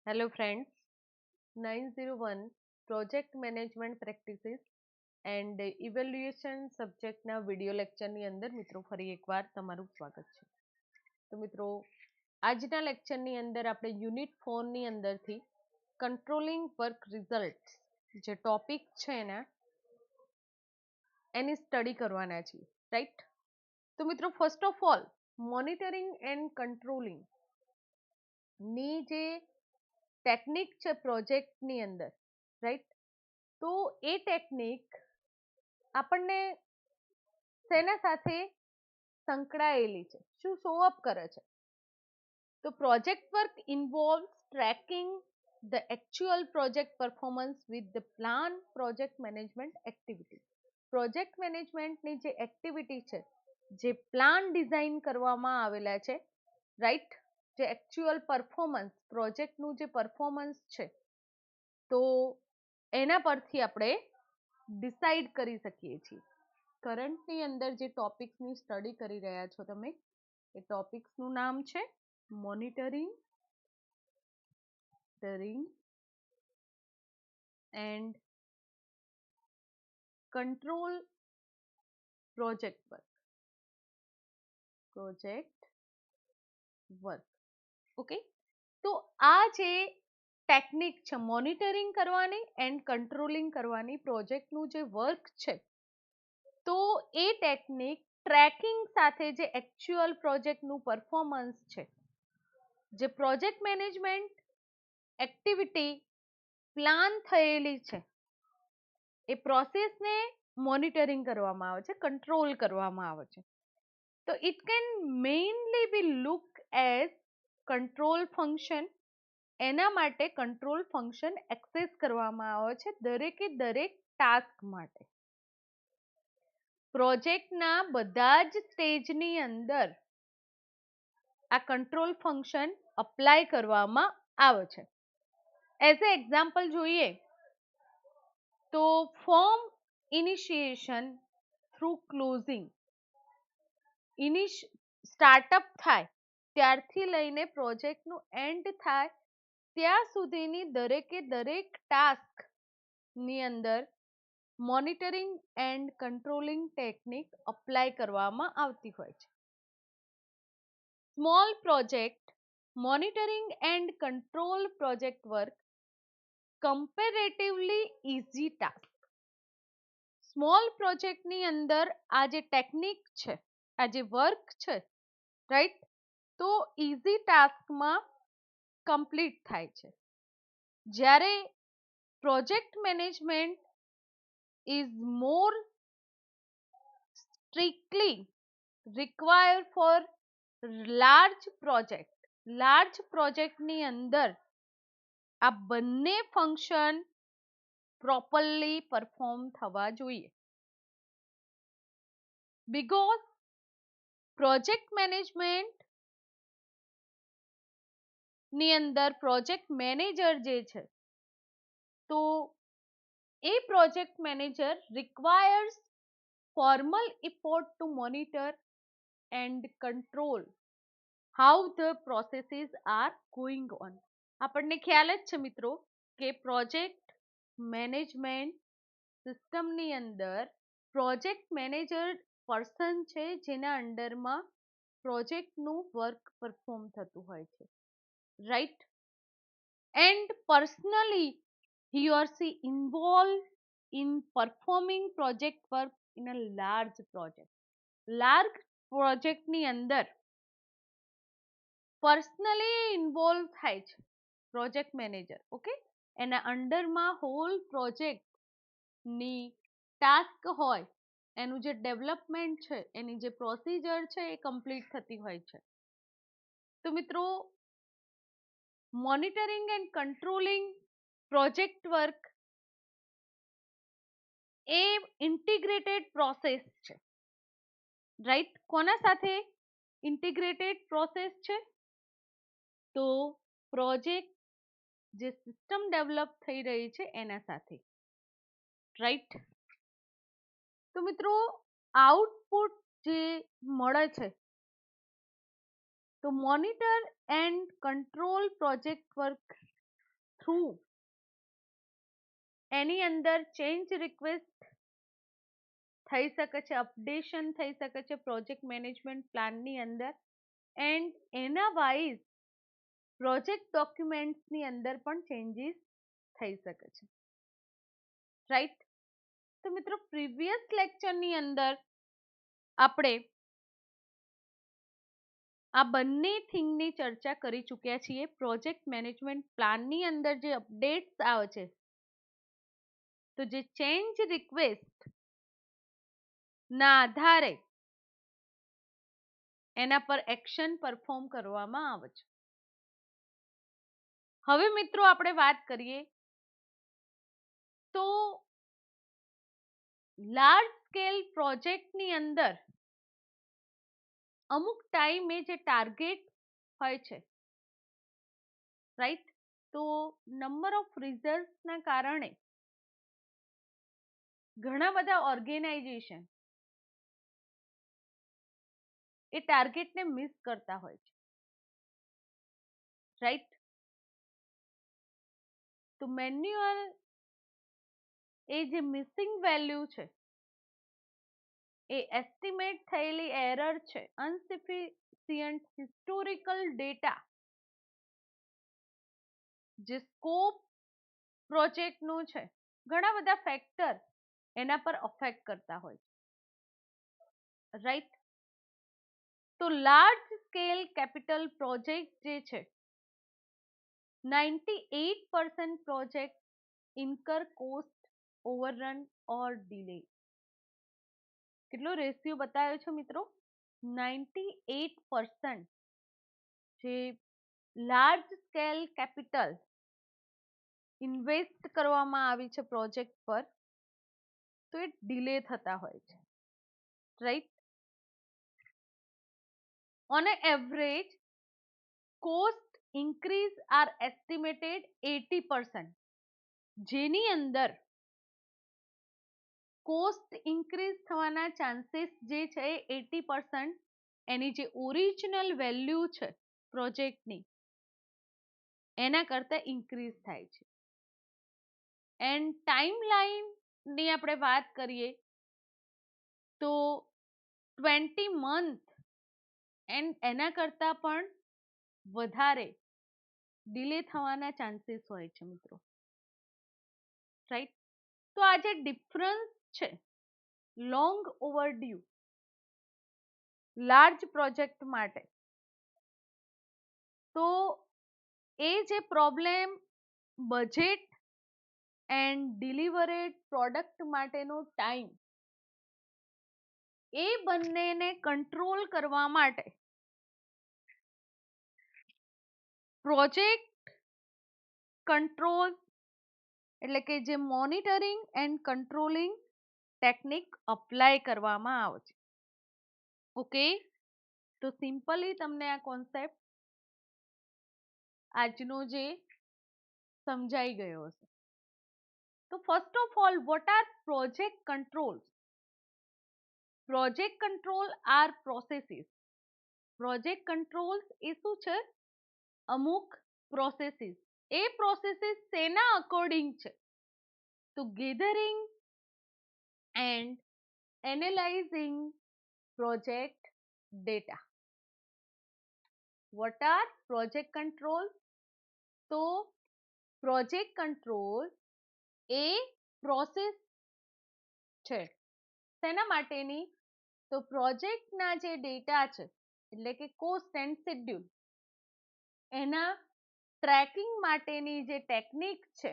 Hello friends, 901 project management practices and evaluation સબ્જેક્ટના video લેક્ચરની અંદર મિત્રો ફરી એકવાર તમારું સ્વાગત છે. તો મિત્રો આજના લેક્ચરની અંદર આપણે યુનિટ 4ની અંદરથી કંટ્રોલિંગ વર્ક રિઝલ્ટ્સ જે ટોપિક છે એની સ્ટડી કરવાના છીએ, રાઈટ? તો મિત્રો first of all monitoring and controlling ની જે ટેકનિક છે પ્રોજેક્ટની અંદર, રાઈટ? તો એ ટેકનિક આપણને શેના સાથે સંકળાયેલી છે, શું શો અપ કરે છે? તો project work involves tracking the actual project performance with the plan project management activity. Project મેનેજમેન્ટની જે એક્ટિવિટી છે, જે પ્લાન ડિઝાઇન કરવામાં આવેલા છે, રાઈટ? જે એક્ચ્યુઅલ પરફોર્મન્સ પ્રોજેક્ટનું જે પરફોર્મન્સ છે, તો એના પરથી આપણે ડિસાઈડ કરી શકીએ છીએ. કરંટની અંદર જે ટોપિક્સની સ્ટડી કરી રહ્યા છો તમે, એ ટોપિક્સનું નામ છે monitoring and control project work. Okay, તો આ જે ટેકનિક છે મોનિટરિંગ કરવાની એન્ડ કંટ્રોલિંગ કરવાની પ્રોજેક્ટનું જે વર્ક છે, તો એ ટેકનિક ટ્રેકિંગ સાથે જે એક્ચ્યુઅલ પ્રોજેક્ટનું પરફોર્મન્સ છે, જે પ્રોજેક્ટ મેનેજમેન્ટ એક્ટિવિટી પ્લાન થયેલી છે, એ પ્રોસેસને મોનિટરિંગ કરવામાં આવે છે, કંટ્રોલ કરવામાં આવે છે. તો it can mainly be look as control function. એના માટે કંટ્રોલ ફંક્શન એક્સેસ કરવામાં આવે છે દરેકે દરેક ટાસ્ક માટે. પ્રોજેક્ટના બધા જ સ્ટેજની અંદર આ કંટ્રોલ ફંક્શન અપ્લાય કરવામાં આવે છે. એઝ એ એક્ઝામ્પલ જોઈએ તો form initiation through closing. Startup થાય ત્યારથી લઈને પ્રોજેક્ટનું એન્ડ થાય ત્યાં સુધીની દરેકે દરેક ટાસ્ક ની અંદર monitoring and controlling technique apply કરવામાં આવતી હોય છે. Small project monitoring and control project work comparatively easy task. Small પ્રોજેક્ટની અંદર આ જે ટેકનિક છે, આ જે વર્ક છે, રાઈટ? તો ઇઝી ટાસ્કમાં કમ્પ્લીટ થાય છે. જ્યારે project management is more strictly required four large project. Large પ્રોજેક્ટની અંદર આ બંને ફંક્શન પ્રોપરલી પરફોર્મ થવા જોઈએ. બીકોઝ પ્રોજેક્ટ મેનેજમેન્ટ ની અંદર પ્રોજેક્ટ મેનેજર જે છે, તો એ project manager requires formal effort to monitor and control how the processes are going on. આપણને ખ્યાલ જ છે મિત્રો કે પ્રોજેક્ટ મેનેજમેન્ટ સિસ્ટમની અંદર પ્રોજેક્ટ મેનેજર પર્સન છે જેના અંડરમાં પ્રોજેક્ટનું વર્ક પરફોર્મ થતું હોય છે, right? And personally he or she involved in performing project work in a large project. Large પ્રોજેક્ટની અંદર પર્સનલી ઇન્વોલ્વ થાય છે પ્રોજેક્ટ મેનેજર. ઓકે, એના અંડરમાં હોલ પ્રોજેક્ટની ટાસ્ક હોય, એનું જે ડેવલપમેન્ટ છે, એની જે પ્રોસિજર છે, એ કમ્પ્લીટ થતી હોય છે. તો મિત્રો monitoring and controlling project work A integrated process છે, રાઈટ? કોના સાથે ઇન્ટિગ્રેટેડ પ્રોસેસ છે? તો પ્રોજેક્ટ જે સિસ્ટમ ડેવલપ થઈ રહી છે એના સાથે, રાઈટ? તો મિત્રો આઉટપુટ જે મળે છે, તો monitor and control project work through એની અંદર ચેન્જ રિક્વેસ્ટ થઈ શકે છે, અપડેશન થઈ શકે છે પ્રોજેક્ટ મેનેજમેન્ટ પ્લાનની અંદર, એન્ડ એના વાઇઝ પ્રોજેક્ટ ડોક્યુમેન્ટ્સની અંદર પણ ચેન્જીસ થઈ શકે છે, રાઈટ. તો મિત્રો પ્રીવિયસ લેક્ચરની અંદર આપણે આ બંને થિંગની ચર્ચા કરી ચૂક્યા છીએ. પ્રોજેક્ટ મેનેજમેન્ટ પ્લાનની અંદર જે અપડેટ્સ આવે છે, તો જે ચેન્જ રિક્વેસ્ટ ના આધારે એના પર એક્શન પરફોર્મ કરવામાં આવે છે. હવે મિત્રો આપણે વાત કરીએ તો લાર્જ સ્કેલ પ્રોજેક્ટની અંદર અમુક ટાઈમે જે ટાર્ગેટ હોય છે, રાઈટ, તો નંબર ઓફ રિઝલ્ટના કારણે ઘણા બધા ઓર્ગેનાઇઝેશન એ ટાર્ગેટને મિસ કરતા હોય છે, રાઈટ. તો મેન્યુઅલ એ જે મિસિંગ વેલ્યુ છે એ એસ્ટિમેટ થયેલી એરર છે, અનસફિશિયન્ટ હિસ્ટોરિકલ ડેટા, જે સ્કોપ પ્રોજેક્ટનું છે, ઘણા બધા ફેક્ટર એના પર અફેક્ટ કરતા હોય છે, રાઈટ. તો લાર્જ સ્કેલ કેપિટલ પ્રોજેક્ટ જે છે, 98% પ્રોજેક્ટ ઇન્કર કોસ્ટ ઓવરરન ઓર ડિલે. કેટલો રેશિયો બતાવ્યો છે મિત્રો? 98% જે લાર્જ સ્કેલ કેપિટલ ઇન્વેસ્ટ કરવામાં આવી છે પ્રોજેક્ટ પર, તો એ ડિલે થતા હોય છે, right. On average cost increase are estimated 80%, જેની અંદર કોસ્ટ ઇન્ક્રીઝ થવાના ચાન્સીસ જે છે એ 80%, એની જે ઓરિજિનલ વેલ્યુ છે પ્રોજેક્ટની એના કરતા ઇન્ક્રીઝ થાય છે. એન્ડ ટાઈમલાઈનની આપણે વાત કરીએ તો 20 મંથ એન્ડ એના કરતા પણ વધારે ડિલે થવાના ચાન્સીસ હોય છે મિત્રો, રાઈટ. તો આ જે ડિફરન્સ છે લોંગ ઓવરડ્યુ લાર્જ પ્રોજેક્ટ માટે, તો એ જે પ્રોબ્લેમ બજેટ એન્ડ ડિલિવરેડ પ્રોડક્ટ માટેનો ટાઈમ, એ બંનેને કંટ્રોલ કરવા માટે પ્રોજેક્ટ કંટ્રોલ એટલે કે જે monitoring and controlling technique apply કરવામાં આવે છે. ઓકે, તો સિમ્પલી તમને આ કોન્સેપ્ટ આજનો જે સમજાઈ ગયો હશે. તો first of all, what are project control? Project control are processes. Project control એ શું છે? અમુક પ્રોસેસીસ. એ પ્રોસેસીસ શેના અકોર્ડિંગ છે? તો gathering and analysing project data. What are project control? તો પ્રોજેક્ટ કંટ્રોલ એ પ્રોસેસ છે શેના માટેની? તો પ્રોજેક્ટના જે ડેટા છે, એટલે કે કોસ્ટ એન્ડ શેડ્યુલ, એના ટ્રેકિંગ માટેની જે ટેકનિક છે,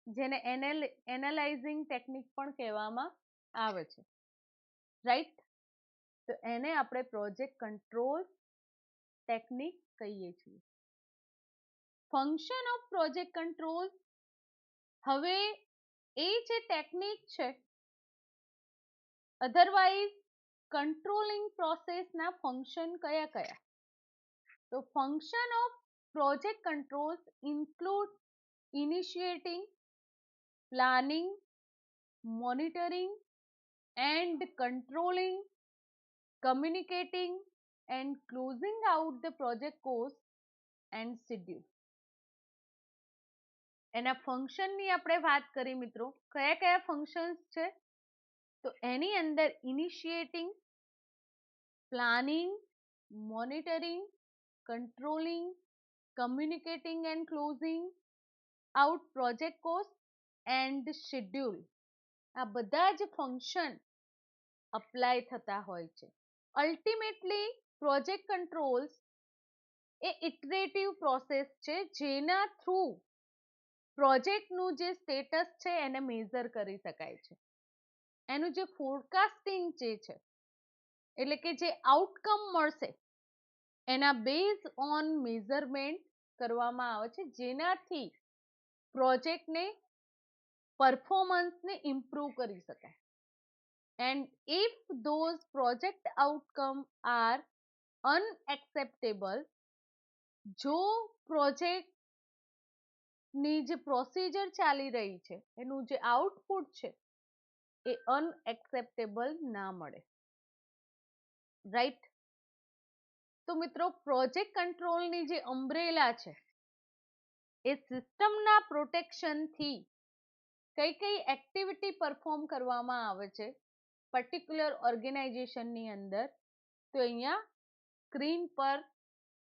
જેને એનાલાઇઝિંગ ટેકનિક પણ કહેવામાં આવે છે, રાઈટ. તો એને આપણે પ્રોજેક્ટ કંટ્રોલ ટેકનિક કહીએ છીએ. ફંક્શન ઓફ પ્રોજેક્ટ કંટ્રોલ, હવે એ જે ટેકનિક છે, અધરવાઇઝ કંટ્રોલિંગ પ્રોસેસના ફંક્શન કયા કયા? તો function of project control include initiating, planning, monitoring and controlling, communicating and closing out the project course and schedule. એના ફંક્શનની આપણે વાત કરી મિત્રો, કયા કયા ફંક્શન્સ છે? તો એની અંદર initiating, planning, monitoring, controlling, communicating and closing out project cost and schedule, આ બધા જ ફંક્શન અપ્લાય થતા હોય છે. અલ્ટિમેટલી પ્રોજેક્ટ કંટ્રોલ્સ એ ઇટરેટિવ પ્રોસેસ છે જેના થ્રુ પ્રોજેક્ટનું જે સ્ટેટસ છે એને મેઝર કરી શકાય છે. એનું જે ફોરકાસ્ટિંગ જે છે, એટલે કે જે આઉટકમ મળશે એના બેઝ ઓન મેઝરમેન્ટ કરવામાં આવે છે, જેનાથી પ્રોજેક્ટને પરફોર્મન્સને ઇમ્પ્રૂવ કરી શકાય. And if those project outcome are unacceptable, જો પ્રોજેક્ટની જે પ્રોસિજર ચાલી રહી છે એનું જે આઉટપુટ છે એ અનએક્સેપ્ટેબલ ના મળે, રાઈટ? તો મિત્રો પ્રોજેક્ટ કંટ્રોલની જે અમ્બ્રેલા છે એ સિસ્ટમના પ્રોટેક્શનથી કઈ કઈ એક્ટિવિટી પરફોર્મ કરવામાં આવે છે પર્ટિક્યુલર ઓર્ગેનાઇઝેશનની અંદર, તો અહીંયા સ્ક્રીન પર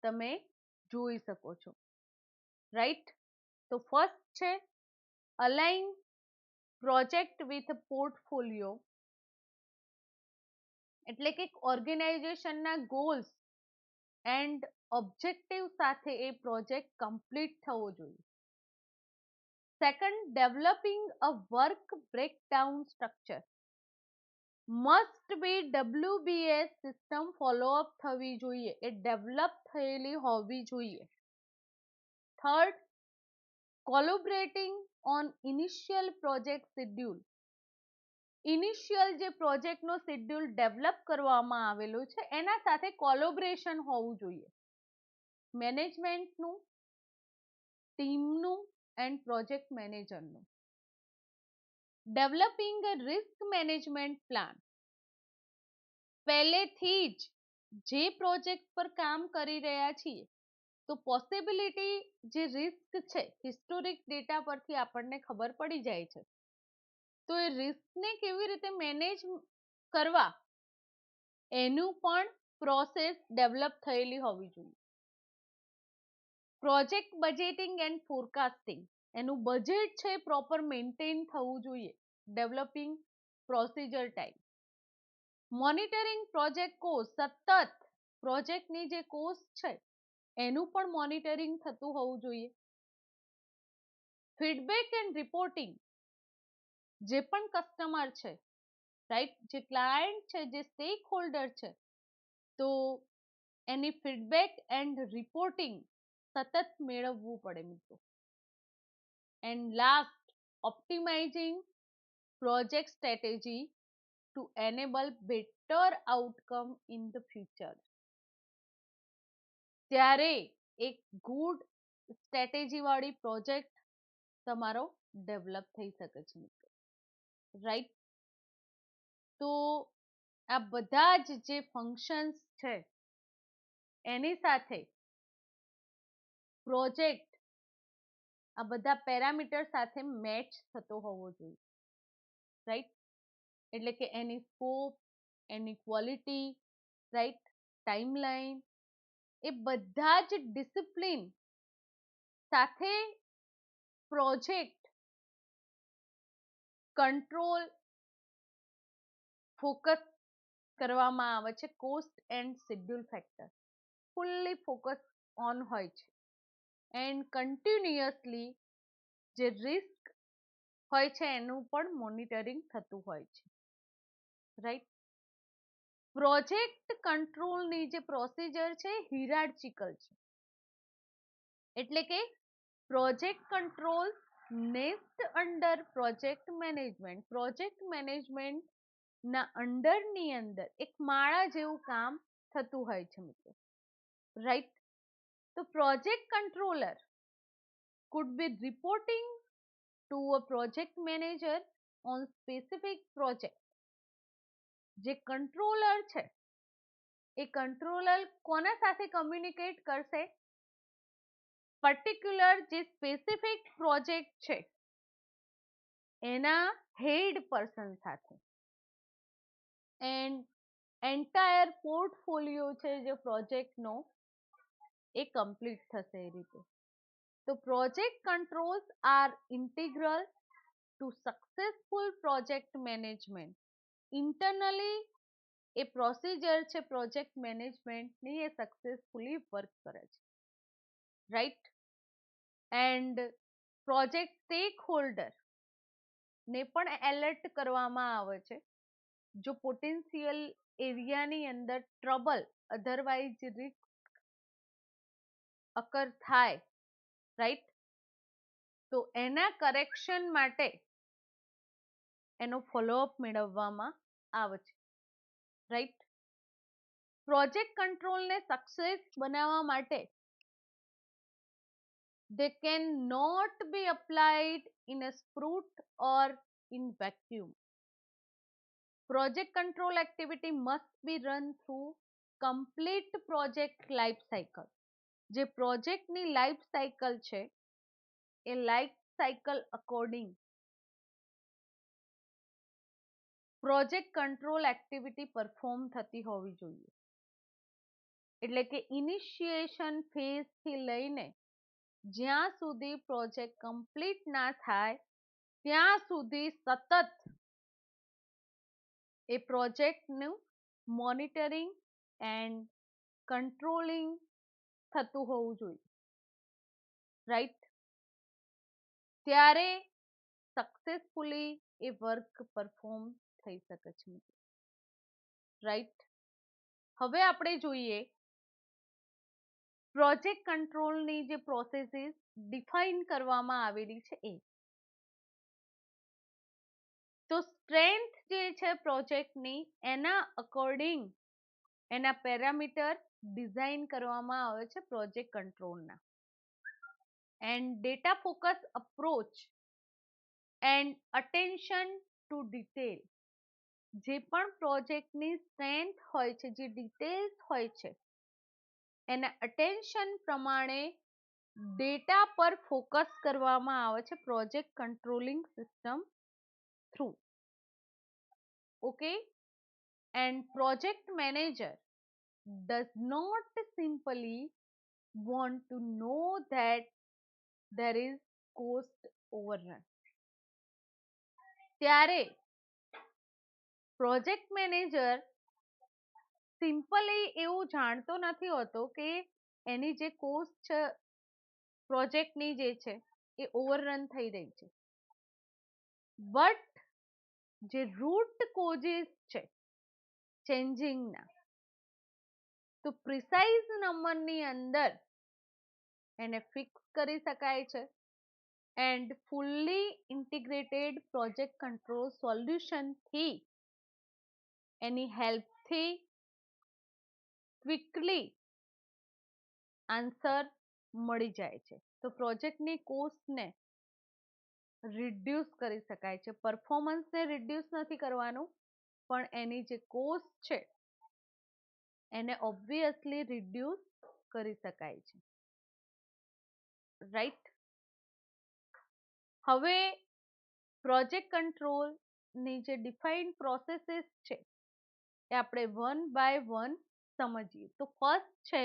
તમે જોઈ શકો છો, રાઈટ? તો ફર્સ્ટ છે અલાઇન પ્રોજેક્ટ વિથ પોર્ટફોલિયો, એટલે કે ઓર્ગેનાઇઝેશનના ગોલ્સ એન્ડ ઓબ્જેક્ટિવ સાથે એ પ્રોજેક્ટ કમ્પ્લીટ થવો જોઈએ. Second, developing a work breakdown structure, must be WBS system follow up થવી જોઈએ, એ ડેવલપ થયેલી હોવી જોઈએ. Third, collaborating on initial project schedule, initial જે પ્રોજેક્ટનો શેડ્યુલ ડેવલપ કરવામાં આવેલું છે એના સાથે કોલેબોરેશન હોવું જોઈએ, મેનેજમેન્ટનું, ટીમનું એન્ડ પ્રોજેક્ટ મેનેજરનું. Developing a risk management plan, પહેલેથી જ જે પ્રોજેક્ટ પર કામ કરી રહ્યા છીએ તો પોસિબિલિટી જે રિસ્ક છે હિસ્ટોરિક ડેટા પરથી આપણને ખબર પડી જાય છે, તો એ રિસ્કને કેવી રીતે મેનેજ કરવા એનું પણ પ્રોસેસ ડેવલપ થયેલી હોવી જોઈએ. પ્રોજેક્ટ બજેટિંગ એન્ડ ફોરકાસ્ટિંગ, એનું બજેટ છે પ્રોપર મેન્ટેન થવું જોઈએ, developing procedure type. Monitoring project cost, સતત પ્રોજેક્ટની જે કોસ્ટ છે એનું પણ મોનિટરિંગ થતું હોવું જોઈએ. ફીડબેક એન્ડ રિપોર્ટિંગ, જે પણ કસ્ટમર છે, રાઈટ, જે ક્લાયન્ટ છે, જે સ્ટેક હોલ્ડર છે, તો એની ફીડબેક એન્ડ રિપોર્ટિંગ સતત મેળવવું પડે મિત્રો. And last, optimising project strategy to enable better outcome in the future, ત્યારે એક ગુડ સ્ટ્રેટેજી વાળી પ્રોજેક્ટ તમારો ડેવલપ થઈ શકે છે મિત્રો, રાઈટ? તો આ બધા જ જે ફંક્શન્સ છે એની સાથે પ્રોજેક્ટ આ બધા પેરામીટર સાથે મેચ થતો હોવો જોઈએ, રાઈટ? એટલે કે એની સ્કોપ, એની ક્વોલિટી, રાઈટ, ટાઈમલાઈન, એ બધા જ ડિસિપ્લિન સાથે પ્રોજેક્ટ કંટ્રોલ ફોકસ કરવામાં આવે છે. Cost and schedule factor fully focus on હોય છે. એન્ડ કન્ટિન્યુઅસલી જે રિસ્ક હોય છે એનું પણ મોનિટરિંગ થતું હોય છે, રાઈટ? પ્રોજેક્ટ કંટ્રોલની જે પ્રોસિજર છે હિરાર્ચિકલ છે, એટલે કે project control nest under project management, project management ના અંડરની અંદર એક માળા જેવું કામ થતું હોય છે મિત્રો, રાઈટ? તો project controller could be reporting to a project manager on specific project. જે કંટ્રોલર છે એ કંટ્રોલર કોના સાથે કમ્યુનિકેટ કરશે? પર્ટિક્યુલર જે સ્પેસિફિક પ્રોજેક્ટ છે એના હેડ પર્સન સાથે એન્ડ એન્ટાયર પોર્ટફોલિયો છે જે પ્રોજેક્ટનો એ કમ્પ્લીટ થશે એ રીતે. તો project controls are integral to successful project management. Internally એ પ્રોસિજર છે પ્રોજેક્ટ મેનેજમેન્ટની એ સક્સેસફુલી વર્ક કરે છે, right. And project stakeholder ને પણ એલર્ટ કરવામાં આવે છે જો પોટેન્શિયલ એરિયાની અંદર ટ્રબલ અધરવાઇઝ રિસ્ક અકર થાય, રાઈટ, તો એના કરેક્શન માટે એનો ફોલોઅપ મેળવવામાં આવે છે, રાઈટ. પ્રોજેક્ટ કંટ્રોલને સક્સેસ બનાવવા માટે they cannot be applied in a sprint or in vacuum. Project control activity must be run through complete project life cycle. જે પ્રોજેક્ટની લાઈફ સાયકલ છે એ life cycle according project control activity perform થતી હોવી જોઈએ. એટલે કે ઇનિશિએશન ફેઝ થી લઈને જ્યાં સુધી પ્રોજેક્ટ કમ્પ્લીટ ના થાય ત્યાં સુધી સતત એ પ્રોજેક્ટનું મોનિટરિંગ એન્ડ કંટ્રોલિંગ થતું હોવું જોઈએ, રાઈટ. ત્યારે સક્સેસફુલી એ વર્ક પરફોર્મ થઈ શકે છે, રાઈટ. હવે આપણે જોઈએ પ્રોજેક્ટ કંટ્રોલની જે પ્રોસેસીસ ડિફાઇન કરવામાં આવેલી છે એ. તો સ્ટ્રેન્થ જે છે પ્રોજેક્ટની એના અકોર્ડિંગ એના પેરામીટર ડિઝાઇન કરવામાં આવે છે પ્રોજેક્ટ કંટ્રોલના. And data focus approach and attention to detail, જે પણ પ્રોજેક્ટની સ્ટ્રેન્થ હોય છે, જે ડિટેલ્સ હોય છે એના અટેન્શન પ્રમાણે ડેટા પર ફોકસ કરવામાં આવે છે project controlling system through. Okay. And project manager does not simply want to know that there is cost overrun. ત્યારે પ્રોજેક્ટ મેનેજર સિમ્પલી એવું જાણતો નથી હોતો કે એની જે કોસ્ટ છે પ્રોજેક્ટની જે છે એ ઓવરરન થઈ રહી છે, બટ જે રૂટ કોઝિસ છે ચેન્જિંગના, તો પ્રિસાઇઝ નંબરની અંદર એને ફિક્સ કરી શકાય છે. And fully integrated project control સોલ્યુશનથી એની હેલ્પથી ક્વિકલી આન્સર મળી જાય છે. તો પ્રોજેક્ટની કોસ્ટને રિડ્યુસ કરી શકાય છે. પરફોર્મન્સને રિડ્યુસ નથી કરવાનું, પણ એની જે કોસ્ટ છે એને ઓબ્વિયસલી રિડ્યુસ કરી શકાય છે, રાઈટ. હવે પ્રોજેક્ટ કંટ્રોલની જે ડિફાઇન્ડ પ્રોસેસીસ છે એ આપણે વન બાય વન સમજીએ. તો ફર્સ્ટ છે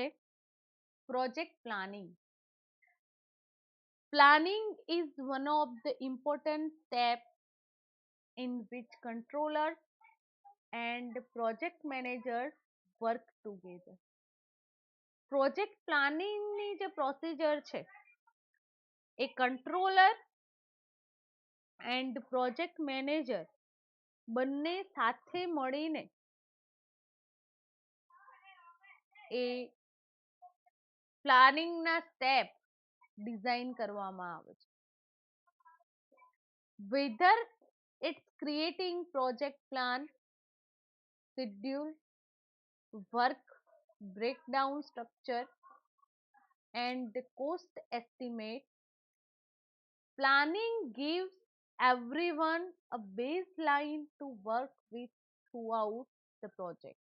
project planning. Planning is one of the important steps in which controllers and project managers work together. Project પ્લાનિંગની જે પ્રોસિજર છે એ કંટ્રોલર એન્ડ પ્રોજેક્ટ મેનેજર બંને સાથે મળીને એ પ્લાનિંગના સ્ટેપ ડિઝાઇન કરવામાં આવે છે. whether it's creating project plan, schedule, work breakdown structure and the cost estimate, planning gives everyone a baseline to work with throughout the project.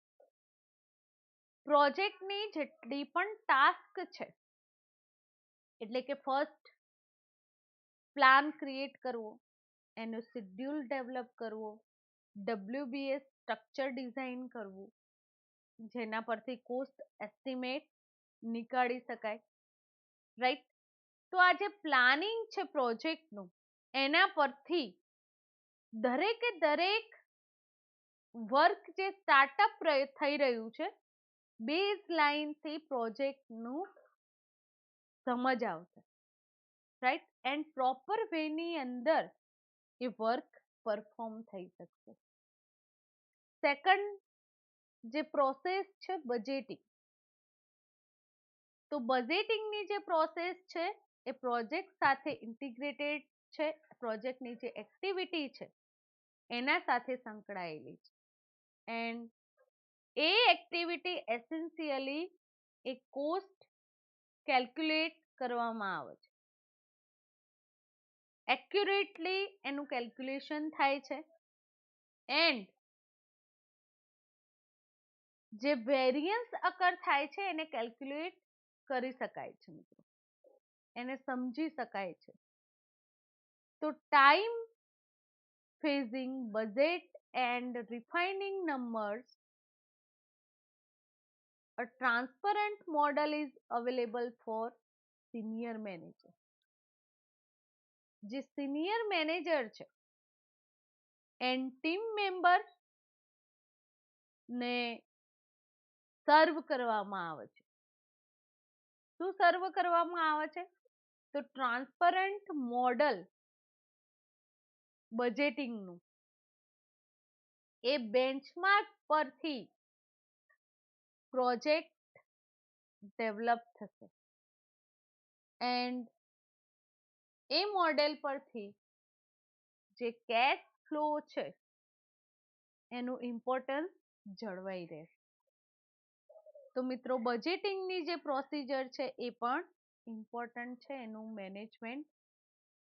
પ્રોજેક્ટની જેટલી પણ ટાસ્ક છે એટલે કે ફર્સ્ટ પ્લાન ક્રિએટ કરવો, એનું શેડ્યુલ ડેવલપ કરવો, WBS સ્ટ્રક્ચર ડિઝાઇન કરવું, જેના પરથી કોસ્ટ એસ્ટિમેટ નીકાળી શકાય, રાઈટ. તો આ જે પ્લાનિંગ છે પ્રોજેક્ટનું, એના પરથી દરેકે દરેક વર્ક જે સ્ટાર્ટઅપ થઈ રહ્યું છે, બેઝ લાઇનથી પ્રોજેક્ટનું સમજ આવશે, રાઈટ. એન્ડ પ્રોપર વેની અંદર એ વર્ક પરફોર્મ થઈ શકશે. સેકન્ડ જે પ્રોસેસ છે બજેટિંગ. તો બજેટિંગની જે પ્રોસેસ છે એ પ્રોજેક્ટ સાથે ઇન્ટિગ્રેટેડ છે, પ્રોજેક્ટની જે એક્ટિવિટી છે એના સાથે સંકળાયેલી છે. And A activity essentially A cost calculate કરવામાં આવે છે, એક્યુરેટલી એનું કેલ્ક્યુલેશન થાય છે, એન્ડ જે વેરિયન્સ અકર થાય છે એને કેલ્ક્યુલેટ કરી શકાય છે મિત્રો, એને સમજી શકાય છે. તો time phasing, budget and refining numbers, a transparent model is available for senior manager. જે સિનિયર મેનેજર છે એન્ડ ટીમ મેમ્બર ને સર્વ કરવામાં આવે છે. શું સર્વ કરવામાં આવે છે? તો ટ્રાન્સપરન્ટ મોડલ બજેટિંગનું એ બેન્ચમાર્ક પરથી પ્રોજેક્ટ ડેવલપ થશે, એન્ડ એ મોડેલ પરથી જે કેશ ફ્લો છે એનું ઇમ્પોર્ટન્સ જળવાઈ રહેશે. તો મિત્રો બજેટિંગની જે પ્રોસિજર છે એ પણ ઇમ્પોર્ટન્ટ છે, એનું મેનેજમેન્ટ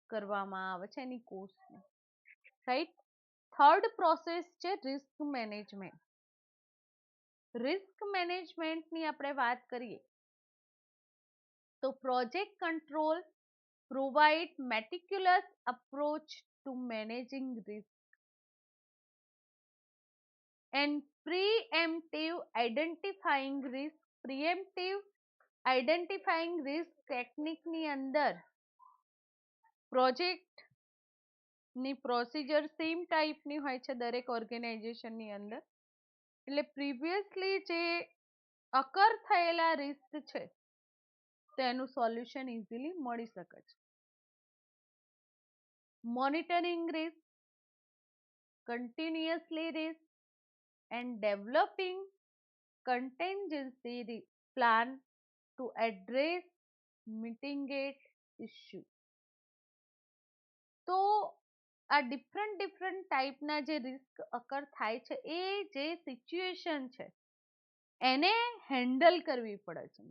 કરવામાં આવે છે એની કોસ્ટનું, રાઈટ. થર્ડ પ્રોસેસ છે રિસ્ક મેનેજમેન્ટ. રિસ્ક મેનેજમેન્ટની આપણે વાત કરીએ તો project control provide meticulous approach to managing risk and preemptive identifying risk ટેકનિકની અંદર પ્રોજેક્ટ ની પ્રોસિજર સેમ ટાઈપની હોય છે દરેક ઓર્ગેનાઇઝેશનની અંદર. એટલે પ્રીવિયસલી જે અકર થયેલા રિસ્ક છે તેનું સોલ્યુશન ઇઝીલી મળી શકે છે. Monitoring risk, continuously risk and developing contingency plan to address mitigate issue. તો આ ડિફરન્ટ ટાઈપના જે રિસ્ક અકર થાય છે એ જે સિચ્યુએશન છે એને હેન્ડલ કરવી પડે છે,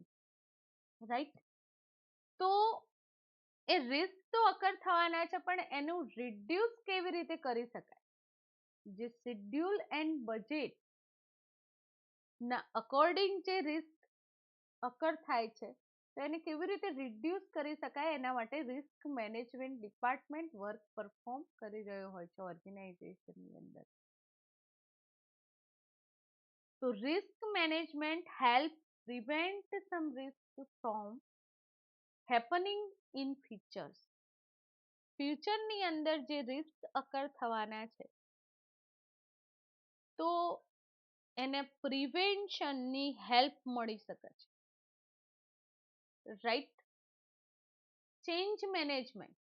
રાઈટ. તો એ રિસ્ક તો અકર થવાના છે પણ એનું રિડ્યુસ કેવી રીતે કરી શકાય, જે શેડ્યુલ એન્ડ બજેટ ના અકોર્ડિંગ જે રિસ્ક અકર થાય છે તો એને કેવી રીતે રિડ્યુસ કરી શકાય એના માટે risk management department work perform કરી રહ્યો હોય છે ઓર્ગેનાઇઝેશનની અંદર. તો risk management help prevent some risk from happening in ફ્યુચરની અંદર જે રિસ્ક અકર થવાના છે તો એને પ્રિવેન્શનની હેલ્પ મળી શકે છે, રાઈટ. Change management.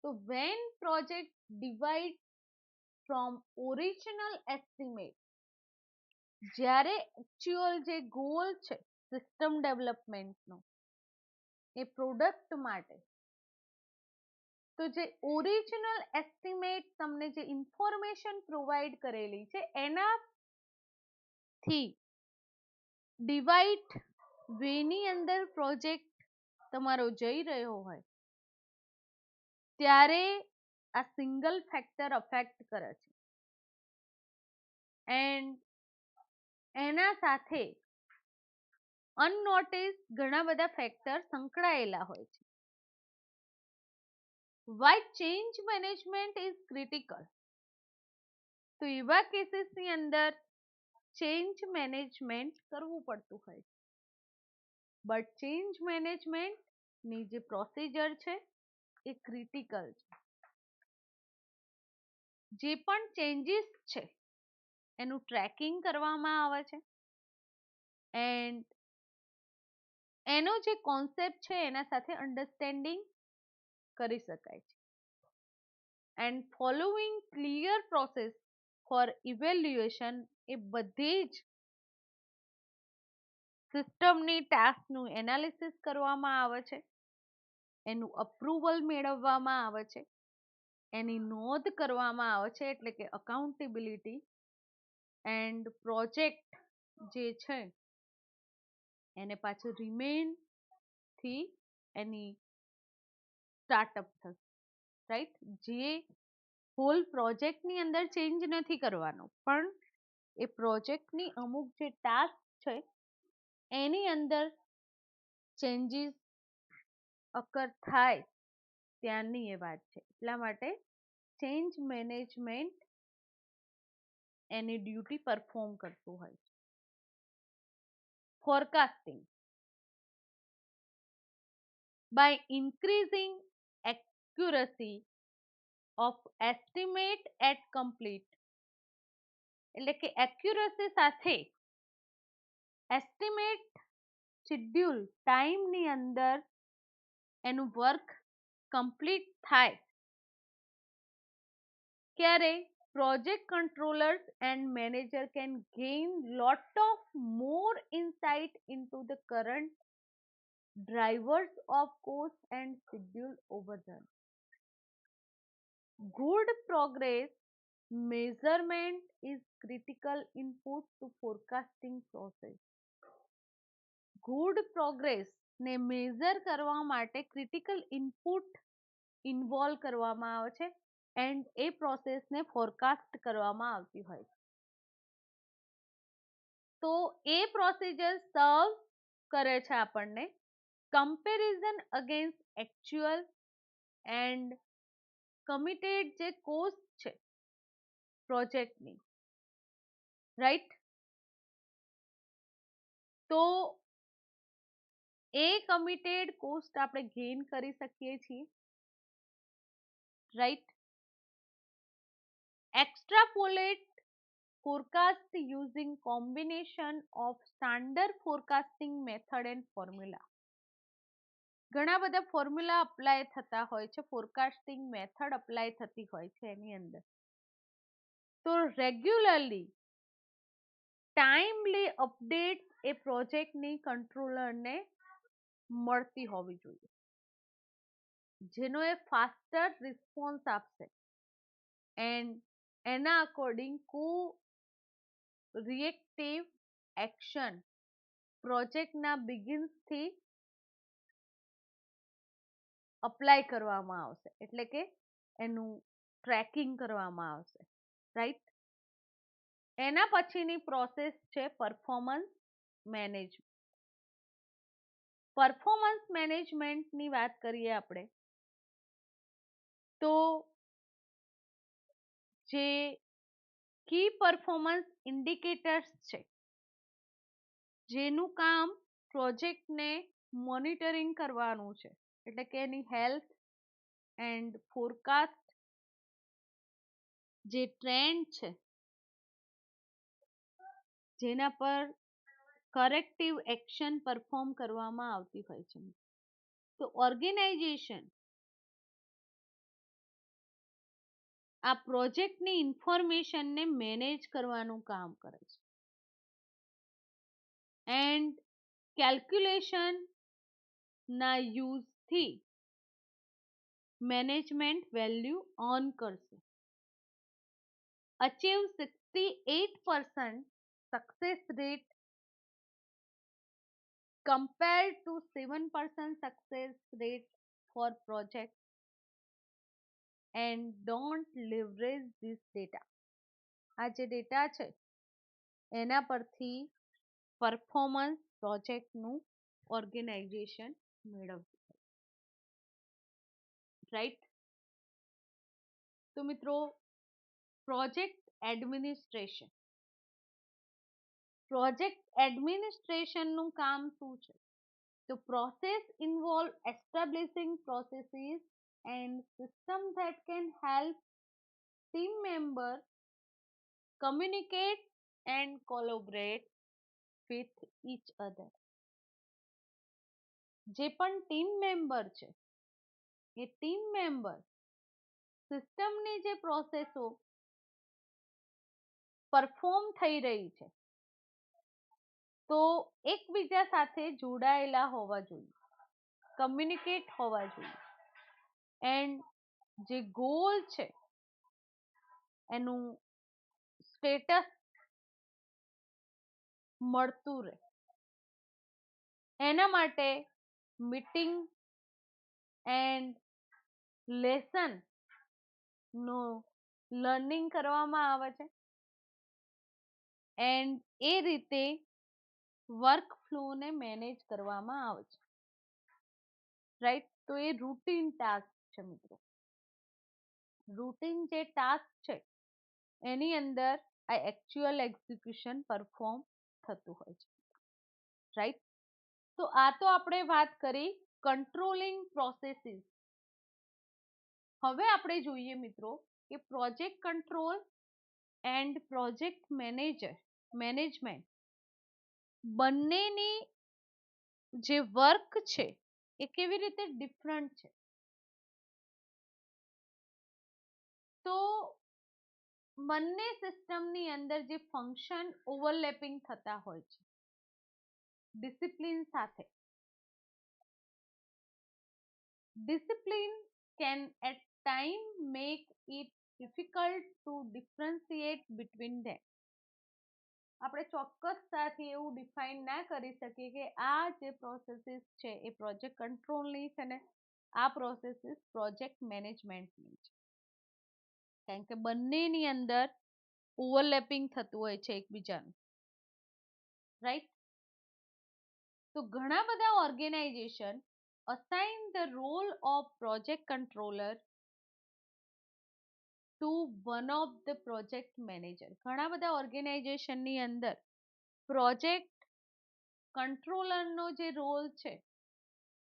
તો when project divide from original estimate, જ્યારે એકચ્યુઅલ જે ગોલ છે સિસ્ટમ ડેવલપમેન્ટનો એ પ્રોડક્ટ માટે, તો જે ઓરિજિનલ એસ્ટિમેટ તમને જે ઇન્ફોર્મેશન પ્રોવાઈડ કરેલી છે એનાથી ડિવાઇડ વેની અંદર પ્રોજેક્ટ તમારો જઈ રહ્યો હોય ત્યારે આ સિંગલ ફેક્ટર અફેક્ટ કરે છે. એન્ડ એના સાથે અનનોટિસ ઘણા બધા ફેક્ટર સંકળાયેલા હોય છે. Why change management is critical? તો એવા કેસીસની અંદર ચેન્જ મેનેજમેન્ટ કરવું પડતું હોય છે. બટ ચેન્જ મેનેજમેન્ટની જે પ્રોસિજર છે એ ક્રિટિકલ છે. જે પણ ચેન્જીસ છે એનું ટ્રેકિંગ કરવામાં આવે છે એન્ડ એનો જે કોન્સેપ્ટ છે એના સાથે અન્ડરસ્ટેન્ડિંગ કરી શકાય છે. And following clear process for evaluation એ બધી જ સિસ્ટમની ટાસ્કનું એનાલિસિસ કરવામાં આવે છે, એનું અપ્રુવલ મેળવવામાં આવે છે, એની નોંધ કરવામાં આવે છે એટલે કે અકાઉન્ટેબિલિટી, એન્ડ પ્રોજેક્ટ જે છે એને પાછું રિમેન થી એની સ્ટાર્ટઅપ થશે, રાઈટ? જે હોલ પ્રોજેક્ટની અંદર ચેન્જ નથી કરવાનો, પણ એ પ્રોજેક્ટની અમુક જે ટાસ્ક છે એની અંદર ચેન્જીસ અકર થાય ત્યાંની એ વાત છે. એટલા માટે ચેન્જ મેનેજમેન્ટ એની ડ્યુટી પરફોર્મ કરતું હોય છે. Forecasting by increasing accuracy of estimate at complete, એટલે કે એક્યુરસી સાથે એસ્ટિમેટ શેડ્યુલ ટાઈમની અંદર એનું વર્ક કમ્પ્લીટ થાય ક્યારે project controllers and manager can gain lot of more insight into the current drivers of cost and schedule overrun. Good progress measurement is critical input to forecasting process. Good progress ને measure કરવા માટે critical input involve કરવામાં આવે છે and એ પ્રોસેસને forecast કરવામાં આવતી હોય છે. તો એ પ્રોસિજર સર્વ કરે છે આપણને comparison against actual and committed જે કોસ્ટ છે પ્રોજેક્ટની, રાઈટ? તો એ કમિટેડ કોસ્ટ આપણે ગેઇન કરી શકીએ છીએ, right? Extrapolate forecast using combination of standard forecasting method and formula. ઘણા બધા ફોર્મ્યુલા અપ્લાય થતા હોય છે, ફોરકાસ્ટિંગ મેથડ અપ્લાય થતી હોય છે એની અંદર. તો રેગ્યુલરલી ટાઈમલી અપડેટ એ પ્રોજેક્ટની કંટ્રોલરને મળતી હોવી જોઈએ, જેનો એ ફાસ્ટર રિસ્પોન્સ આપશે એન્ડ એના અકોર્ડિંગ રિએક્ટિવ એક્શન પ્રોજેક્ટના બિગિન્સથી અપ્લાય કરવામાં આવશે, એટલે કે એનું ટ્રેકિંગ કરવામાં આવશે, રાઈટ? એના પછીની પ્રોસેસ છે પરફોર્મન્સ મેનેજમેન્ટ. પરફોર્મન્સ મેનેજમેન્ટની વાત કરીએ આપણે તો જે કી પરફોર્મન્સ ઇન્ડિકેટર્સ છે જેનું કામ પ્રોજેક્ટને મોનિટરિંગ કરવાનું છે, એટલે કે એની હેલ્થ એન્ડ ફોરકાસ્ટ જે ટ્રેન્ડ છે જેના પર કરેક્ટિવ એક્શન પરફોર્મ કરવામાં આવતી હોય છે. તો ઓર્ગેનાઇઝેશન આ પ્રોજેક્ટની ઇન્ફોર્મેશનને મેનેજ કરવાનું કામ કરે છે એન્ડ કેલ્ક્યુલેશન ના યુઝથી મેનેજમેન્ટ વેલ્યુ ઓન કરશે. Achieve 68% success rate compared to 7% success rate for project and don't leverage this data. આ જે ડેટા છે એના પરથી પરફોર્મન્સ પ્રોજેક્ટનું ઓર્ગેનાઇઝેશન મેળવવું, રાઈટ. તો મિત્રો, પ્રોજેક્ટ એડમિનિસ્ટ્રેશન, પ્રોજેક્ટ એડમિનિસ્ટ્રેશનનું કામ શું છે? તો process involve establishing processes and systems that can help team member communicate and collaborate with each other. જે પણ ટીમ મેમ્બર છે એ ટીમ મેમ્બર સિસ્ટમની જે પ્રોસેસો પરફોર્મ થઈ રહી છે તો એકબીજા સાથે જોડાયેલા હોવા જોઈએ, કમ્યુનિકેટ હોવા જોઈએ એન્ડ જે ગોલ છે એનું સ્ટેટસ મળતું રહે એના માટે મીટિંગ એન્ડ લેસન નું લર્નિંગ કરવામાં આવે છે એન્ડ એ રીતે વર્ક ફ્લોને મેનેજ કરવામાં આવે છે, રાઈટ. તો એ રૂટીન ટાસ્ક છે મિત્રો. રૂટીન જે ટાસ્ક છે એની અંદર આ એકચ્યુઅલ એક્ઝિક્યુશન પરફોર્મ થતું હોય છે, રાઈટ. તો આ તો આપણે વાત કરી કંટ્રોલિંગ પ્રોસેસીસ. હવે આપણે જોઈએ મિત્રો કે project control and project management બંનેની જે વર્ક છે એ કેવી રીતે ડિફરન્ટ છે. તો બંને સિસ્ટમની અંદર જે ફંક્શન ઓવરલેપિંગ થતા હોય છે ડિસિપ્લિન સાથે. Discipline can at time make it difficult to differentiate between them. આપણે ચોક્કસતાથી એવું ડિફાઇન ના કરી શકીએ કે આ જે પ્રોસેસીસ છે એ પ્રોજેક્ટ કંટ્રોલની છે ને આ પ્રોસેસીસ પ્રોજેક્ટ મેનેજમેન્ટની છે, કારણ કે બંનેની અંદર ઓવરલેપિંગ થતું હોય છે એકબીજાનું, રાઈટ. તો ઘણા બધા organisation assign the role of project controller to one of the project manager. ઘણા બધા ઓર્ગેનાઇઝેશનની અંદર પ્રોજેક્ટ કંટ્રોલરનો જે રોલ છે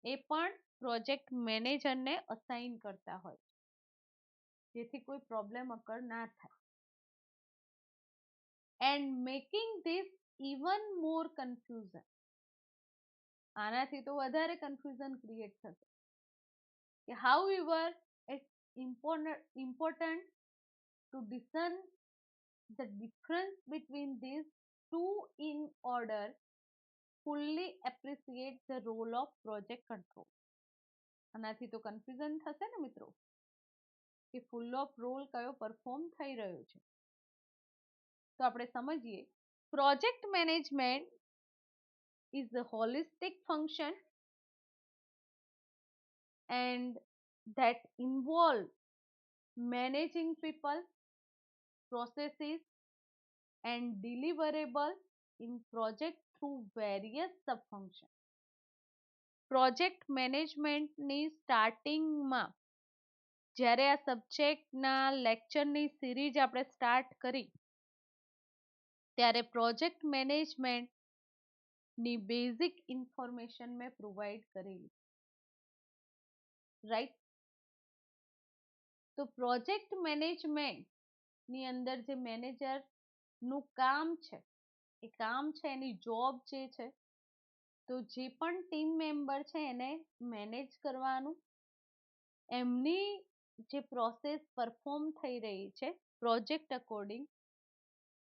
એ પણ પ્રોજેક્ટ મેનેજરને અસાઇન કરતા હોય જેથી કોઈ પ્રોબ્લેમ અકર ના થાય and making this even more confusion. આનાથી તો વધારે કન્ફ્યુઝન ક્રિએટ થશે કે however it's important to discern the difference between these two in order fully appreciate the role of project control. આનાથી તો કન્ફ્યુઝન થશે ને મિત્રો કે ફૂલ ઓફ રોલ કયો પરફોર્મ થઈ રહ્યો છે. તો આપણે સમજીએ project management is a holistic function and that involve managing people, processes and deliverable in project through various subfunctions. Project મેનેજમેન્ટની સ્ટાર્ટિંગમાં જ્યારે આ સબ્જેક્ટના લેક્ચરની સિરીઝ આપણે સ્ટાર્ટ કરી ત્યારે પ્રોજેક્ટ મેનેજમેન્ટની બેઝિક ઇન્ફોર્મેશન મેં પ્રોવાઈડ કરેલી, રાઈટ. તો પ્રોજેક્ટ મેનેજમેન્ટની અંદર જે મેનેજરનું કામ છે એ કામ છે એની જોબ જે છે તો જે પણ ટીમ મેમ્બર છે એને મેનેજ કરવાનું, એમની જે પ્રોસેસ પરફોર્મ થઈ રહી છે પ્રોજેક્ટ અકોર્ડિંગ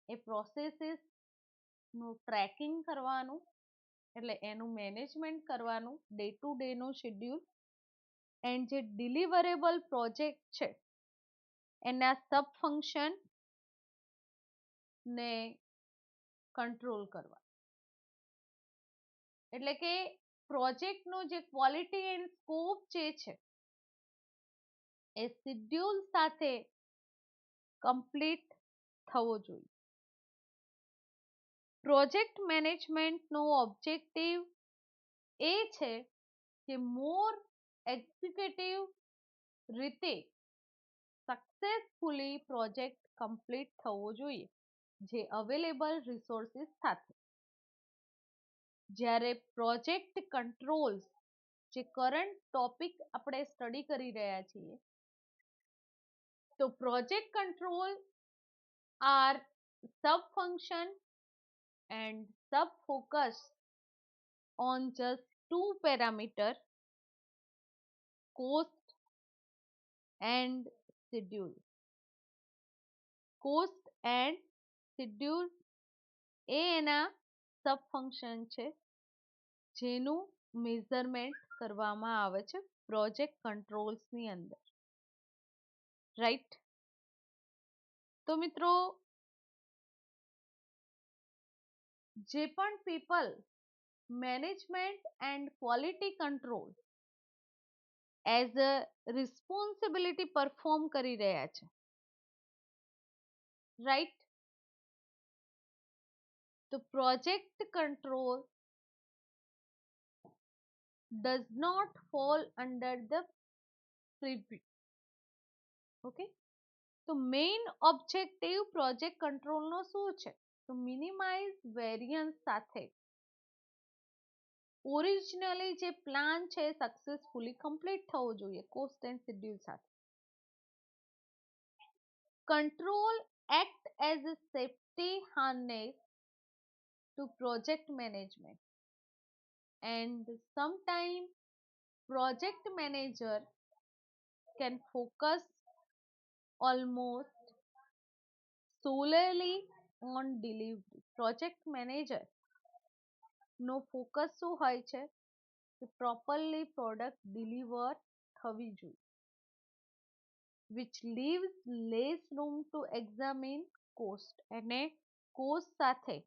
એ પ્રોસેસીસનું ટ્રેકિંગ કરવાનું એટલે એનું મેનેજમેન્ટ કરવાનું, ડે ટુ ડેનું શેડ્યુલ એન્ડ જે ડિલિવરેબલ પ્રોજેક્ટ છે એના સબ ફંક્શન ને કંટ્રોલ કરવા. એટલે કે પ્રોજેક્ટનો જે ક્વોલિટી એન્ડ સ્કોપ જે છે એ શેડ્યુલ સાથે કમ્પ્લીટ થવો જોઈએ. પ્રોજેક્ટ મેનેજમેન્ટનો ઓબ્જેક્ટિવ એ છે કે મોર એક્ઝિક્યુટિવ રીતે સક્સેસફુલી પ્રોજેક્ટ કમ્પ્લીટ થવો જોઈએ જે અવેલેબલ રિસોર્સિસ સાથે. જ્યારે પ્રોજેક્ટ કંટ્રોલ્સ, જે કરંટ ટોપિક આપણે સ્ટડી કરી રહ્યા છીએ, તો project control are sub function and sub focus on just two parameter, cost and schedule. Cost and schedule એ એના સબ ફંક્શન છે જેનું મેઝરમેન્ટ કરવામાં આવે છે પ્રોજેક્ટ કંટ્રોલ્સની અંદર, રાઈટ. તો મિત્રો, જે પણ people management and quality control as a responsibility perform કરી રહ્યા છે, રાઈટ, તો project control does not fall under the preview. Okay, તો મેઇન ઓબ્જેક્ટિવ પ્રોજેક્ટ કંટ્રોલનો શું છે? તો મિનિમાઇઝ વેરિયન્સ સાથે ઓરિજિનલી જે પ્લાન છે સક્સેસફુલી કમ્પ્લીટ થવો જોઈએ કોસ્ટ એન્ડ શેડ્યુલ સાથે. Control act as a safety harness to project management, and sometimes project manager can focus almost solely on delivery. Project manager નો ફોકસ શું હોય છે કે પ્રોપરલી પ્રોડક્ટ ડિલિવર થવી જોઈએ, which leaves less room to examine cost. અને cost સાથે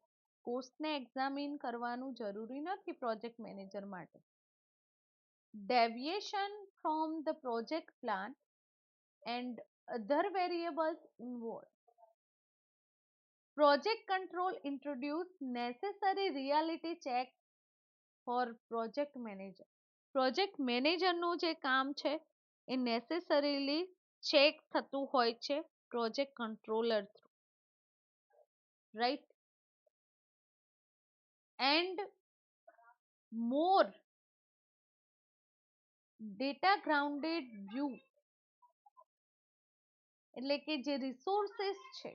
કોસ્ટને એક્ઝામિન કરવાનું જરૂરી નથી પ્રોજેક્ટ મેનેજર માટે. Deviation from the project plan and other variables involve. Project control introduce necessary reality check for project manager. Project મેનેજરનું જે કામ છે એ નેસેસરીલી ચેક થતું હોય છે project controller through, right. And more data grounded view, એટલે કે જે રિસોર્સિસ છે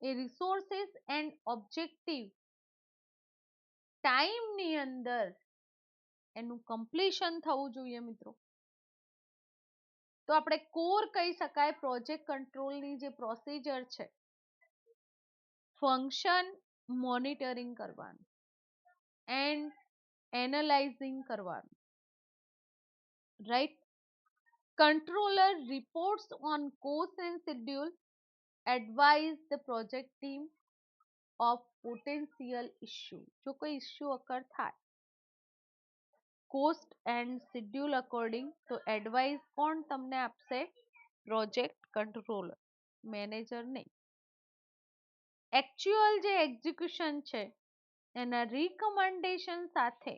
એ રિસોર્સિસ એન્ડ ઓબ્જેક્ટિવ ટાઈમની અંદર એનું કમ્પ્લીશન થવું જોઈએ મિત્રો. તો આપણે કોર કહી શકાય પ્રોજેક્ટ કંટ્રોલની જે પ્રોસિજર છે, ફંક્શન મોનિટરિંગ કરવાનું એન્ડ એનાલાઇઝિંગ કરવાનું, right. Controller reports on cost and schedule, advise the project team of potential issue. જો કોઈ ઇશ્યુ અકર થાય કોસ્ટ એન્ડ શેડ્યુલ અકોર્ડિંગ, તો એડવાઇસ કોણ તમને આપશે? પ્રોજેક્ટ કંટ્રોલર, મેનેજર નહીં. એકચ્યુઅલ જે એક્ઝિક્યુશન છે એના રિકમેન્ડેશન સાથે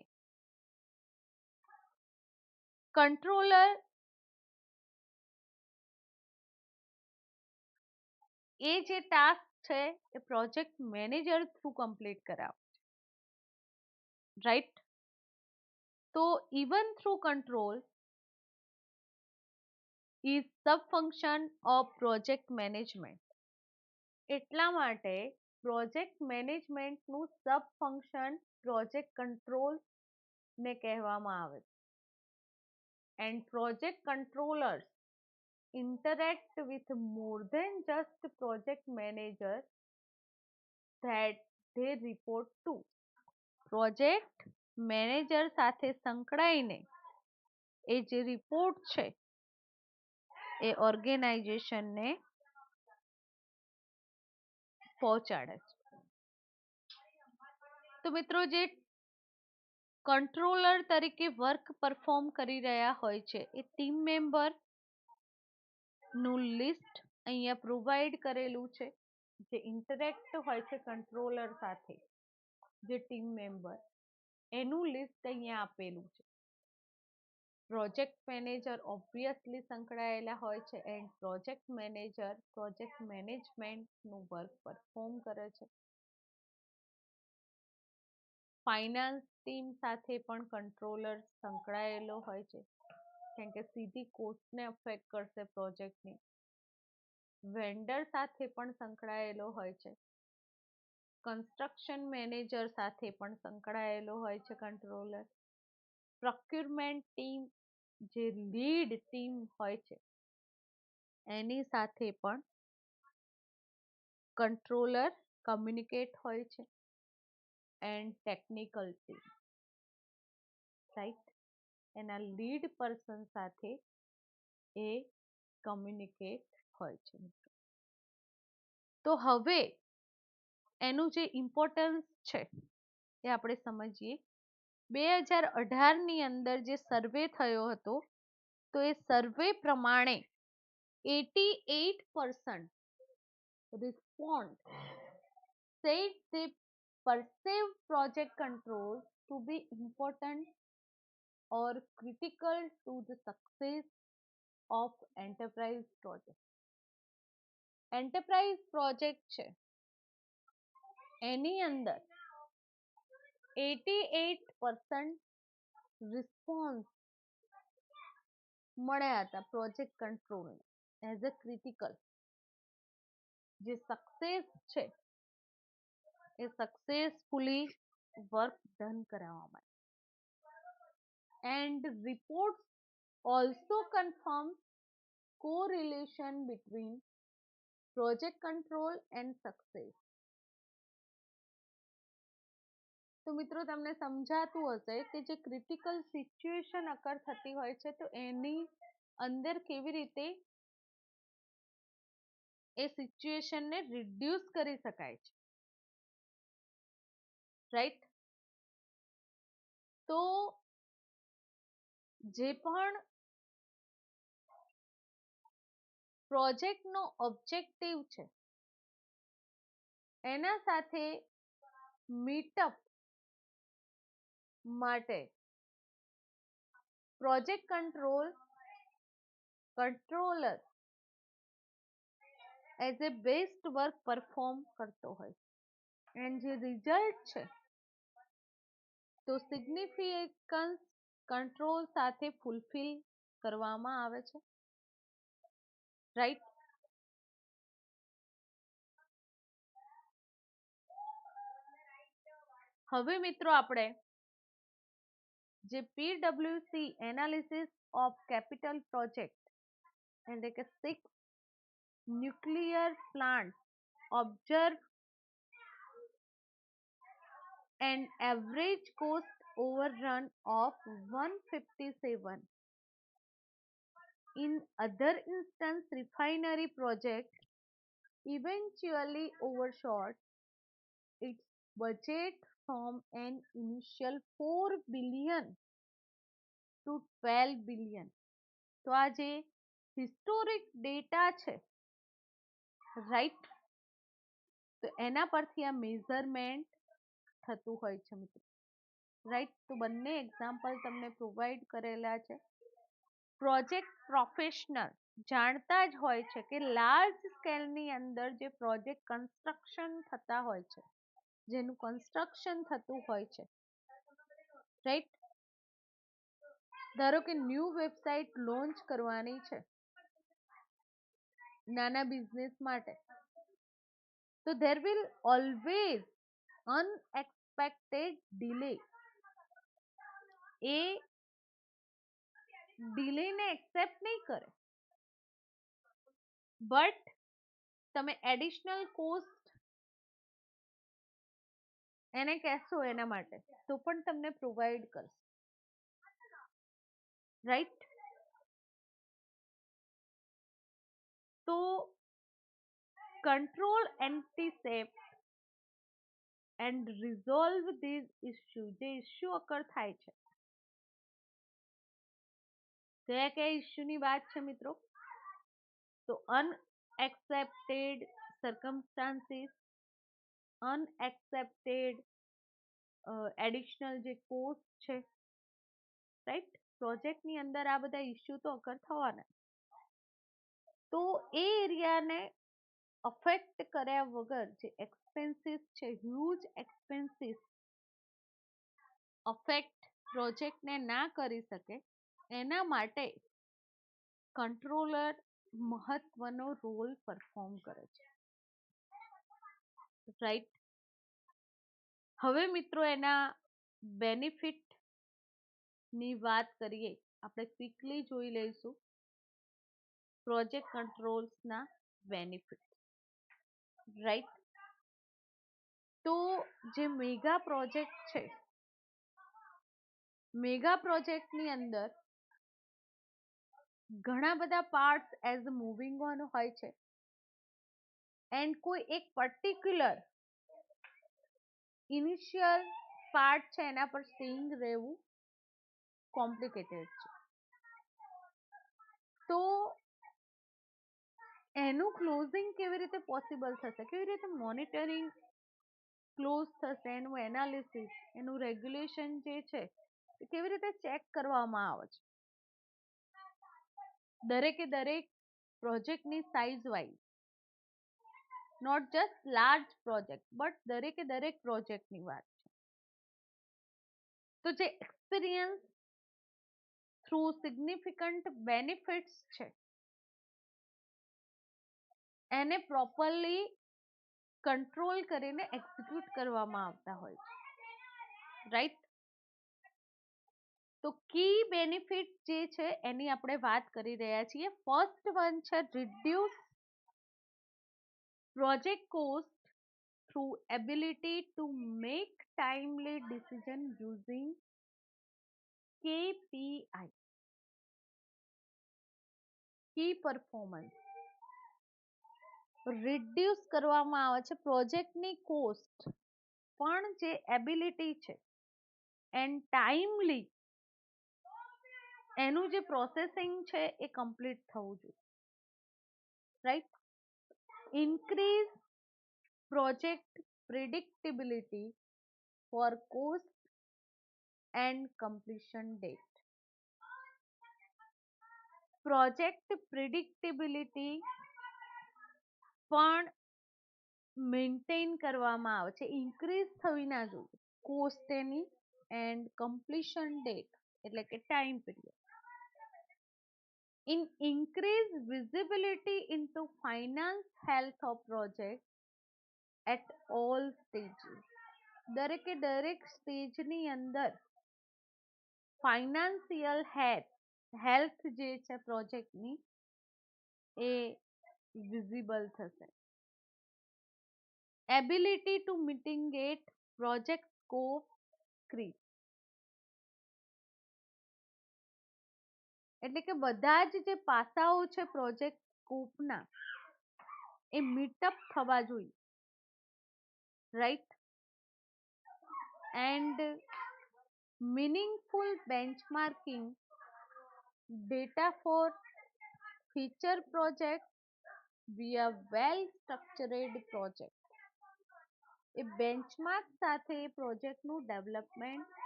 કંટ્રોલર એ જે ટાસ્ક છે એ પ્રોજેક્ટ મેનેજર થ્રુ કમ્પ્લીટ કરાવે, રાઈટ. તો even through control is sub function of project management. એટલા માટે પ્રોજેક્ટ મેનેજમેન્ટનું સબ ફંક્શન પ્રોજેક્ટ કંટ્રોલ ને કહેવામાં આવે છે. And project controllers interact with more than just project manager that they report to. Project manager સાથે સંકળાઈને એ જે રિપોર્ટ છે એ ઓર્ગેનાઇઝેશનને પહોંચાડે છે. તો મિત્રો, જે કંટ્રોલર તરીકે વર્ક પરફોર્મ કરી રહ્યા હોય છે એ ટીમ મેમ્બર નું લિસ્ટ અહીંયા પ્રોવાઈડ કરેલું છે. જે ઇન્ટરેક્ટ હોય છે કંટ્રોલર સાથે, જે ટીમ મેમ્બર, એનું લિસ્ટ અહીંયા આપેલું છે. પ્રોજેક્ટ મેનેજર ઓબ્વિયસલી સંકળાયેલા હોય છે એન્ડ પ્રોજેક્ટ મેનેજર પ્રોજેક્ટ મેનેજમેન્ટનું વર્ક પરફોર્મ કરે છે. ફાઇનાન્સ ટીમ સાથે પણ કંટ્રોલર સંકળાયેલો હોય છે, કેમ કે સીધી કોસ્ટને અફેક્ટ કરશે પ્રોજેક્ટની. વેન્ડર સાથે પણ સંકળાયેલો હોય છે. કન્સ્ટ્રક્શન મેનેજર સાથે પણ સંકળાયેલો હોય છે કંટ્રોલર. પ્રોક્યુરમેન્ટ ટીમ, જે લીડ ટીમ હોય છે, એની સાથે પણ કંટ્રોલર કમ્યુનિકેટ હોય છે. એન્ડ ટેકનિકલ ટીમ, રાઈટ, એના લીડ પર્સન સાથે એ કમ્યુનિકેટ હોય છે. તો હવે એનું જે ઇમ્પોર્ટન્સ છે એ આપણે સમજીએ. 2018ની અંદર જે સર્વે થયો હતો, તો એ સર્વે પ્રમાણે 88% respond said they perceive project control to be important or critical to the success of enterprise project. Enterprise project છે એની અંદર 88% રિસ્પોન્સ મળ્યા હતા project control as a critical. જે સક્સેસ છે એ સક્સેસફુલી વર્ક ડન કરાવવા માટે. And reports also confirm correlation between project control and success. તો મિત્રો તમને સમજાતું હશે કે જે ક્રિટિકલ સિચ્યુએશન અકર થતી હોય છે તો એની અંદર કેવી રીતે એ સિચ્યુએશનને રિડ્યુસ કરી શકાય છે, રાઈટ. તો જે પણ પ્રોજેક્ટનો ઓબ્જેક્ટિવ છે એના સાથે મીટઅપ માટે project controller as a best work perform કરતો હોય. એન્ડ જે રિઝલ્ટ છે તો સિગ્નિફિકન્સ કંટ્રોલ સાથે ફૂલફિલ કરવામાં આવે છે, રાઈટ. હવે મિત્રો આપણે જે પીડબ્લ્યુસી એનાલિસિસ ઓફ કેપિટલ પ્રોજેક્ટ એટલે કે 6 nuclear plant observe an average cost overrun of 157. In other instance, refinery project eventually overshot its budget from an initial 4 billion to 12 billion. તો આ જે હિસ્ટોરિક ડેટા છે, રાઈટ, તો એના પરથી આ મેઝરમેન્ટ થતું હોય છે મિત્રો, રાઈટ. તો બંને એક્ઝામ્પલ તમને પ્રોવાઈડ કરેલા છે. પ્રોજેક્ટ પ્રોફેશનલ જાણતા જ હોય છે કે લાર્જ સ્કેલની અંદર જે પ્રોજેક્ટ કન્સ્ટ્રક્શન થતા હોય છે, જેનું કન્સ્ટ્રક્શન થતું હોય છે, રાઈટ. ધારો કે ન્યૂ વેબસાઇટ લોન્ચ કરવાની છે નાના બિઝનેસ માટે, તો there will always unexpected delay. એ ડિલેને એક્સેપ્ટ નહીં કરે, બટ તમે એડિશનલ કોસ્ટ એને કહેશો એના માટે તો પણ તમને પ્રોવાઈડ કરશે, રાઈટ. તો control anticipate and resolve these issue, જે ઇસ્યુ અકર થાય છે, કયા કયા ઇસ્યુની વાત છે મિત્રો? તો અનએક્સેપ્ટેડ circumstances, unaccepted એડિશનલ જે કોસ્ટ છે, રાઈટ, પ્રોજેક્ટની અંદર આ બધા ઇસ્યુ તો અગર થવાના. તો એ એરિયાને અફેક્ટ કર્યા વગર જે એક્સપેન્સીસ છે, હ્યુજ એક્સપેન્સીસ અફેક્ટ પ્રોજેક્ટને ના કરી શકે એના માટે કંટ્રોલર મહત્વનો રોલ પરફોર્મ કરે છે, રાઈટ. હવે મિત્રો એના બેનિફિટ ની વાત કરીએ, આપણે ક્વિકલી જોઈ લઈશું પ્રોજેક્ટ કંટ્રોલ્સના બેનિફિટ, રાઈટ. તો જે મેગા પ્રોજેક્ટ છે, મેગા પ્રોજેક્ટની અંદર ઘણા બધા પાર્ટ્સ એઝ મૂવિંગ ઓન હોય છે, એન્ડ કોઈ એક પર્ટિક્યુલર ઇનિશિયલ પાર્ટ છે એના પર સ્ટેઇંગ રહેવું કોમ્પ્લિકેટેડ છે. તો એનું ક્લોઝિંગ કેવી રીતે પોસિબલ થશે, કેવી રીતે મોનિટરિંગ ક્લોઝ થશે, એનું એનાલિસિસ, એનું રેગ્યુલેશન જે છે એ કેવી રીતે ચેક કરવામાં આવે છે. દરેકે દરેક પ્રોજેક્ટની size wise, not just large project but દરેકે દરેક પ્રોજેક્ટની વાત છે. તો જે એક્સપિરિયન્સ થ્રુ સિગ્નિફિકન્ટ બેનિફિટ્સ છે એને પ્રોપરલી કંટ્રોલ કરીને એક્ઝિક્યુટ કરવામાં આવતા હોય છે, રાઈટ. તો કી બેનિફિટ જે છે એની આપણે વાત કરી રહ્યા છીએ. ફર્સ્ટ વન છે reduce project cost through ability to make timely decision using KPI, key performance. Reduce કરવામાં આવે છે પ્રોજેક્ટની કોસ્ટ, પણ જે એબિલિટી છે એન્ડ ટાઈમલી એનું જે પ્રોસેસિંગ છે એ કમ્પ્લીટ થવું જોઈએ, right. Increase project predictability for cost and completion date. Project predictability પણ મેન્ટેન કરવામાં આવે છે, ઇન્ક્રીઝ થવી ના જોઈએ કોસ્ટ એની, એન્ડ કમ્પ્લીશન ડેટ એટલે કે time period. increase visibility into finance health of project at all stages. દરેકે દરેક સ્ટેજની અંદર ફાઇનાન્સિયલ હેલ્થ જે છે પ્રોજેક્ટની એ વિઝિબલ થશે. Ability to mitigate project scope creep, એટલે કે બધા જ જે પાસાઓ છે પ્રોજેક્ટ સ્કોપના એ મીટઅપ થવા જોઈએ, right. And meaningful benchmarking data for future project via well structured project. A benchmark સાથે પ્રોજેક્ટનું ડેવલપમેન્ટ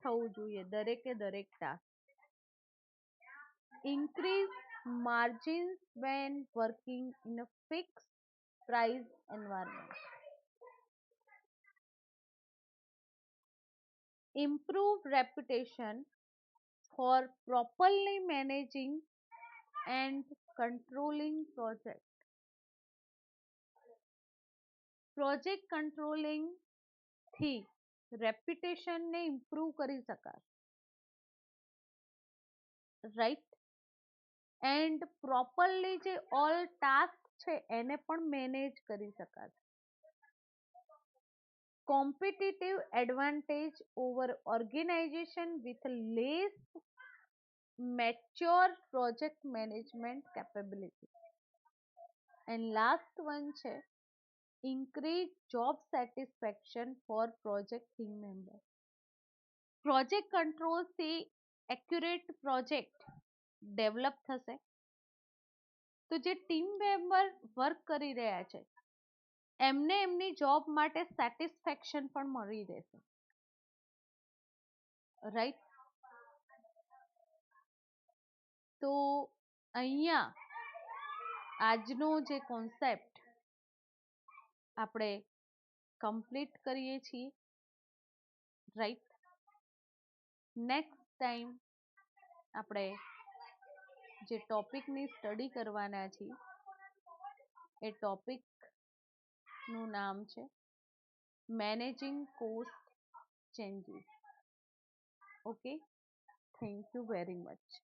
થવું જોઈએ દરેકે દરેક task. increase margins when working in a fixed price environment. Improve reputation for properly managing and controlling project. Project controlling થી રેપ્યુટેશનને improve કરી શકાય, રાઈટ. એન્ડ પ્રોપરલી જે ઓલ ટાસ્ક છે એને પણ મેનેજ કરી શકાય. Competitive advantage over organisation with less mature project management capability. And last one છે increase job satisfaction for project team member. Project કંટ્રોલથી એક્યુરેટ પ્રોજેક્ટ ડેવલપ થશે, તો જે ટીમ મેમ્બર વર્ક કરી રહ્યા છે એમને એમની જોબ માટે સેટિસ્ફેક્શન પણ મળી રહેશે, રાઈટ? તો અહીંયા આજનો જે કોન્સેપ્ટ આપણે કમ્પ્લીટ કરીએ છીએ, રાઈટ? નેક્સ્ટ ટાઈમ આપણે જે ટોપિકની સ્ટડી કરવાના છીએ એ ટોપિકનું નામ છે managing cost changes. Okay, thank you very much.